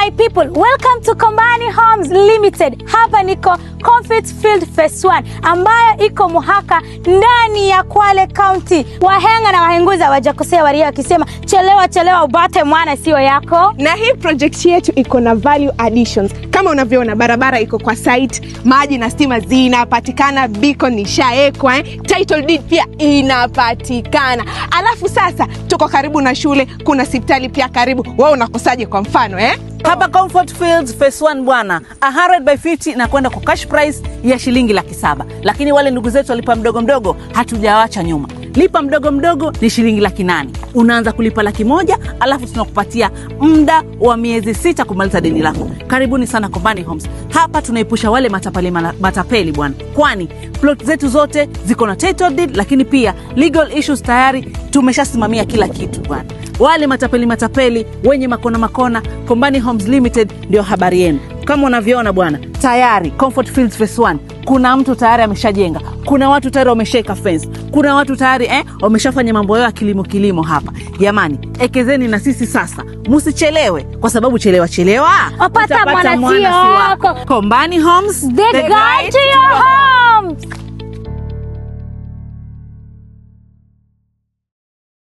my people, welcome to Kombani Homes Limited. Hapa niko Comfortfield Phase 1 ambayo iko Muhaka ndani ya Kwale County. Wahenga na wahenguza wajakosea waria wakisema chelewa ubate mwana sio yako. Na hii project yetu iko na value additions. Kama unavyoona barabara iko kwa site, maji na stima zinapatikana, beacon nishaekwa, title deed pia inapatikana. Alafu sasa tuko karibu na shule, kuna hospitali pia karibu. Wewe unakosaje kwa mfano Hapa Comfortfield Phase 1 bwana, 100/50 na kwenda kwa cash price ya shilingi 700,000. Lakini wale ndugu zetu walipa mdogo hatujawacha nyuma. Lipa mdogo ni shilingi 800,000. Unaanza kulipa 100,000 alafu tunakupatia muda wa miezi 6 kumaliza deni lako. Karibuni sana Kombani Homes. Hapa tunaepusha wale matapeli bwana. Kwani plot zetu zote ziko na title deed, lakini pia legal issues tayari tumeshasimamia kila kitu bwana. Wale matapeli wenye makona, Kombani Homes Limited ndio habari yenu. Kama unavyoona bwana, tayari Comfortfield Phase 1 kuna mtu tayari ameshajenga, kuna watu tayari wamesheka fence, kuna watu tayari wameshafanya mambo yao ya kilimo hapa. Jamani, ekezeni na sisi sasa. Msichelewe kwa sababu chelewa utapata mwana sio wako. Kombani Homes, the guide to your home.